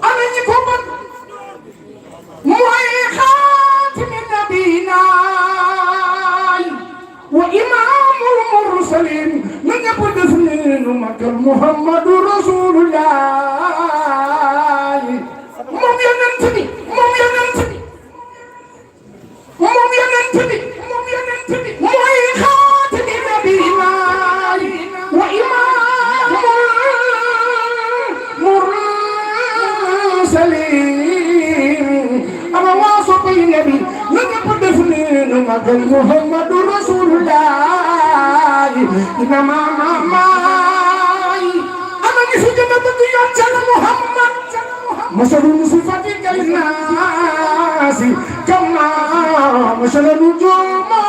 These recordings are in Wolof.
ana ñi ko bëgg mooy xaatimi nabina wa imaamul mursalin na ñëpp def ni nu magal Muhammadu Rasulullah moom yonent bi moom yonent bi moom yonent bi moom yonent bi mooy xaatimi nabina wa imaamul mursalin ama waaso bay nabi na ñëpp def ni nu magal Muhammadu Rasulullah ina maay ama ñi fi gën a bëgg yoon ca Muhammad masalul sifatika linnaasi kama masalul nujuuma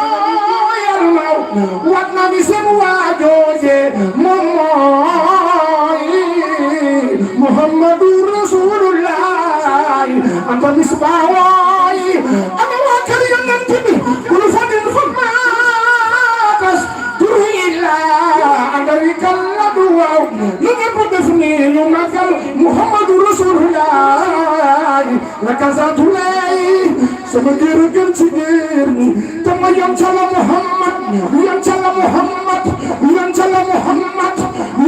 yarnaw wat na ni seen waajooje moom mooy Muhammadu Rasulullah anta misbaawoy ana waa kër yonent bi kulu fadin fa maakas turu illa andarikal ladu waaw lu ñëpp def ni ñu magal Muhammadu Rasulullah laka zaatulay sama gër gën ci gër ñi te ma yam ca la Muhammad yam ca la Muhammad yam ca la Muhammad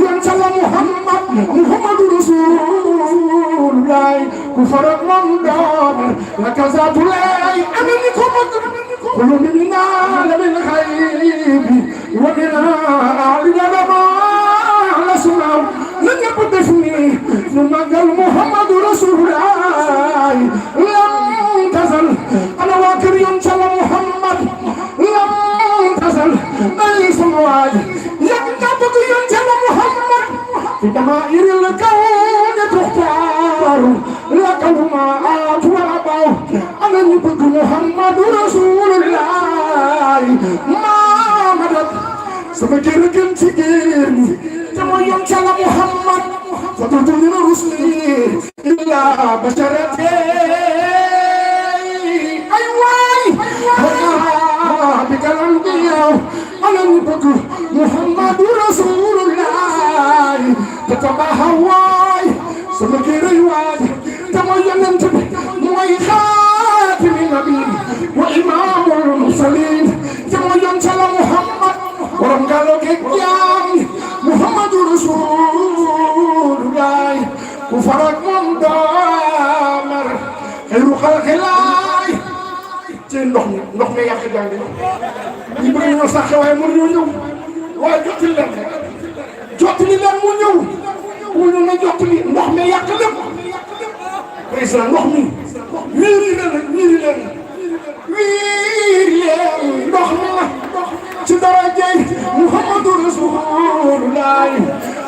yam ca la Muhammad Muhammadu Rasulullah ku farak moom doon laka zaatulay ana ni ko bëgg kulu minna la min xaybi wa mina alilama la sunaw na ñëpp def ni nu magal Muhammadu Rasulullah lam tasal ana waa kër yoon ca la Muhammad lam tasal ay sama waay yàgg nga bëgg yoon ca la Muhammad fi damaa'iril kawni tuxtaaru laka l-maa'aat wal abaaw ana ñu bëgg Muhammadu Rasulullah maa madat sama kër gën ci géer ñi te mooy yoon ca la Muhammad fatutu min rusli illa basharate ay waay bikal anbiya ana ñu bëgg Muhammadu Rasulullah te tabaxa waay sama kër ay waay te mooy yonent bi mooy xaatimi nabi wa imaamul mursalin te mooy yoon ca la Muhammad borom ngalo ke jaam Muhammadu Rasulullah ku farak moom doomar xeyru xalqilaay ci ndox mi yàq jàng ñi bëgg ñoo sax waaye mënuñoo ñëw waaye jottali leen mu ñëw ñu ne jottali ndox mi yàq lépp président ndox mi wiiri leen ndox mi la ci darajay Muhammadu Rasulullah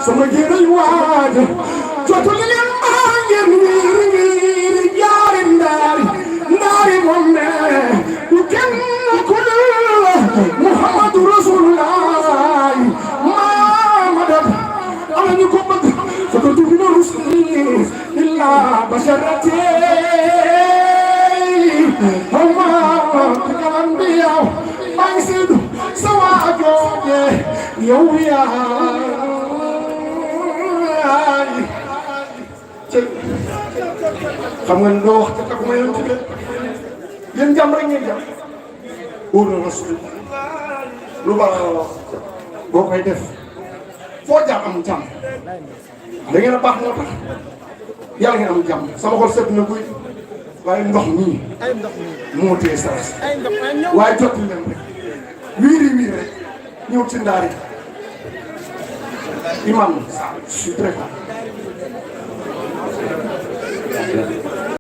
sama jërëy waaj jottali leen maa ngeen wiiri jaari ndaari moom ne du kenn ku dul Muhammadu Rasulullah mamadab ala ñu ko bëgg fatutu min rusli illa basharati hawma bikal anbiya maa ngi seedu sa waajooje yow yaay xam nga doo wax te takuma yoon ci leen yéen jàmm rek ngeen jàmm wóor na Rasul lu baax la wax boo koy def foo jàmm am jàmm da ngeen a baax moo tax yàlla ngeen am jàmm sama xol seet na buy waaye ndox mii moo téye saras waaye jotul leen rek wiiri rek ñëw ci ndaari imam je suis très content